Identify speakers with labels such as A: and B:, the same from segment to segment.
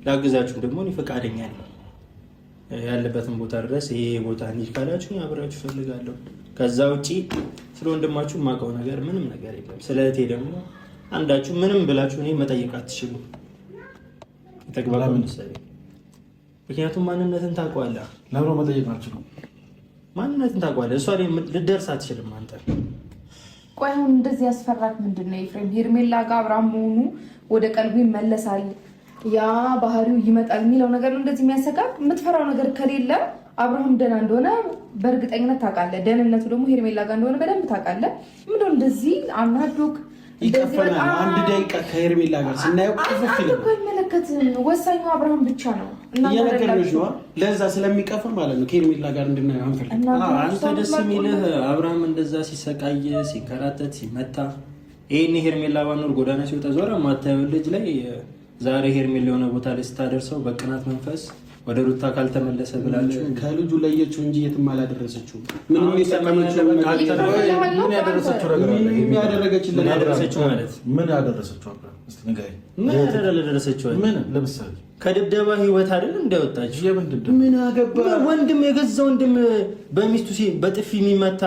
A: ላግዛችሁ ደግሞ እኔ ፈቃደኛ ነኝ። ያለበትን ቦታ ድረስ ይሄ ቦታ እንሂድ ካላችሁ አብራችሁ ፈልጋለሁ። ከዛ ውጪ ስለ ወንድማችሁ የማውቀው ነገር ምንም ነገር የለም። ስለ እህቴ ደግሞ አንዳችሁ ምንም ብላችሁ እኔ መጠየቅ አትችሉም። የተግባባን መሰለኝ። ምክንያቱም ማንነትን ታውቀዋለህ።
B: ለምን መጠየቅ አትችሉም?
A: ማንነትን ታውቀዋለህ። እሷ ልደርስ አትችልም። አንተ
C: ቆይ አሁን እንደዚህ ያስፈራክ ምንድን ነው? ኤፍሬም ሄርሜላ ጋር አብራም መሆኑ ወደ ቀልቡ ይመለሳል፣ ያ ባህሪው ይመጣል የሚለው ነገር ነው እንደዚህ የሚያሰጋ። የምትፈራው ነገር ከሌለ አብርሃም ደህና እንደሆነ በእርግጠኝነት ታውቃለህ። ደህንነቱ ደግሞ ሄርሜላ ጋር እንደሆነ በደንብ ታውቃለህ። ምንድን ነው እንደዚህ አናዶክ
B: ይቀፈናል። አንድ ደቂቃ ከሄርሜላ ጋር ስናየው ቅፍፍ ይላል።
C: አይመለከትም። ወሳኙ አብርሃም ብቻ ነው።
B: እየነገርኩሽ ነው። ለዛ ስለሚቀፍ ማለት ነው ከሄርሜላ ጋር እንድናየው አንፈልግም።
A: አንተ ደስ የሚልህ አብርሃም እንደዛ ሲሰቃይ ሲከራተት ሲመታ ይሄን ሄርሜላ ባኖር ጎዳና ሲወጣ ዞረ ማታየው ልጅ ላይ ዛሬ ሄርሜላ የሆነ ቦታ ላይ ስታደርሰው በቅናት መንፈስ ወደ ሩታ ካልተመለሰ ብላችሁ
B: ከልጁ ለየችው እንጂ የትም አላደረሰችው። ምንም የሰቀመችው ምን ያደረሰችው ነገር አለ? ምን ያደረሰችው ማለት ምን ያደረሰችው አብራ እስቲ ንገረኝ።
A: ምን ያደረሰችው?
B: ምን ለምሳሌ
A: ከድብደባ ህይወት አይደል እንዳይወጣች?
B: ምን አገባ?
A: ወንድም የገዛ ወንድም በሚስቱ በጥፊ የሚመታ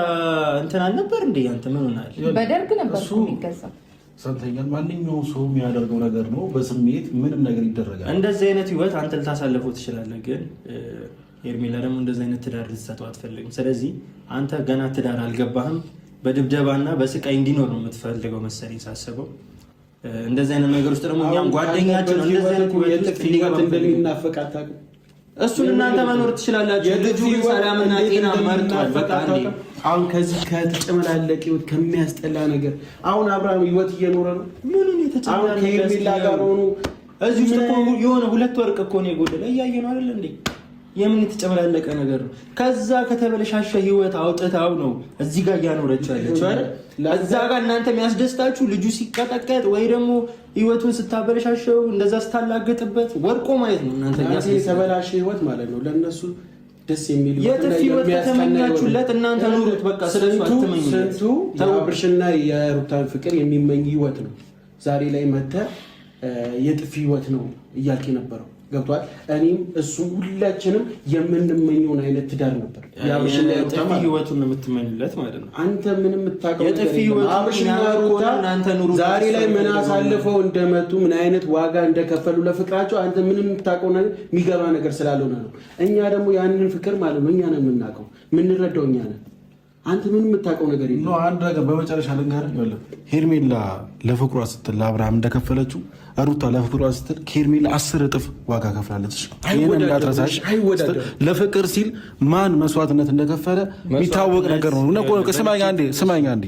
A: እንትን አልነበር እንዴ? አንተ ምን ሆናል?
C: በደርግ ነበር የሚገዛ
B: ሰምተኛል። ማንኛውም ሰው የሚያደርገው ነገር ነው። በስሜት ምንም ነገር ይደረጋል።
A: እንደዚህ አይነት ህይወት አንተ ልታሳልፈው ትችላለህ፣ ግን ሄርሜላ ደግሞ እንደዚህ አይነት ትዳር ልትሰጠው አትፈልግም። ስለዚህ አንተ ገና ትዳር አልገባህም። በድብደባና በስቃይ እንዲኖር ነው የምትፈልገው መሰለኝ ሳስበው። እንደዚህ አይነት ነገር ውስጥ ደግሞ እኛም ጓደኛችን ነው እንደዚህ አይነት ህይወት
B: እንደሚናፈቅ አታውቅም።
A: እሱን እናንተ መኖር ትችላላችሁ። ልጁ ግን ሰላምና ጤና መርጧል። በቃ
B: አሁን ከዚህ ከተጨመላለቀ ህይወት ከሚያስጠላ ነገር አሁን አብርሃም ህይወት እየኖረ ነው።
A: ምኑን የተጨመላለቀ
B: ከሄርሜላ ጋር ሆኖ
A: እዚህ ውስጥ እኮ የሆነ ሁለት ወርቅ እኮ ነው የጎደለ። እያየ ነው አይደል እንዴ? የምን የተጨመላለቀ ነገር ነው? ከዛ ከተበለሻሸ ህይወት አውጥታው ነው እዚህ ጋር እያኖረች ያለችው አይደል? እዛ ጋር እናንተ የሚያስደስታችሁ ልጁ ሲቀጠቀጥ ወይ ደግሞ ህይወቱን ስታበለሻሸው እንደዛ ስታላገጥበት ወርቆ ማየት ነው። እናንተ
B: የተበላሸ ህይወት ማለት ነው ለነሱ ደስ የሚል
A: የጥፊ ህይወት ከተመኛችሁለት እናንተ ኑሩት። በቃ ስለሱ አትመኙ።
B: ስንቱ የአብርሽና የሩታን ፍቅር የሚመኝ ህይወት ነው ዛሬ ላይ መተህ የጥፊ ህይወት ነው እያልክ የነበረው ገብቷል። እኔም እሱ ሁላችንም የምንመኘውን አይነት ትዳር ነበር።
A: የአብርሽና የሩታ ህይወቱን ነው የምትመኙለት ማለት ነው።
B: አንተ ምንም የምታውቀው
A: የጥፊ ህይወት
B: አብርሽና ሩታ ዛሬ ላይ ምን አሳልፈው እንደመጡ ምን አይነት ዋጋ እንደከፈሉ ለፍቅራቸው አንተ ምንም የምታውቀው ነገር የሚገባ ነገር ስላልሆነ ነው። እኛ ደግሞ ያንን ፍቅር ማለት ነው እኛ ነን የምናውቀው የምንረዳው እኛ ነን። አንተ ምንም የምታውቀው ነገር የለም።
D: አንድ ነገር በመጨረሻ ልንገርህ፣ ሄርሜላ ለፍቅሯ ስትል ለአብርሃም እንደከፈለችው ሩታ ለፍቅሯ ስትል ከሄርሜላ 10 እጥፍ ዋጋ ከፍላለች። ይሄን እንዳትረሳሽ። ለፍቅር ሲል ማን መስዋዕትነት እንደከፈለ የሚታወቅ ነገር ነው። ስማኝ አንዴ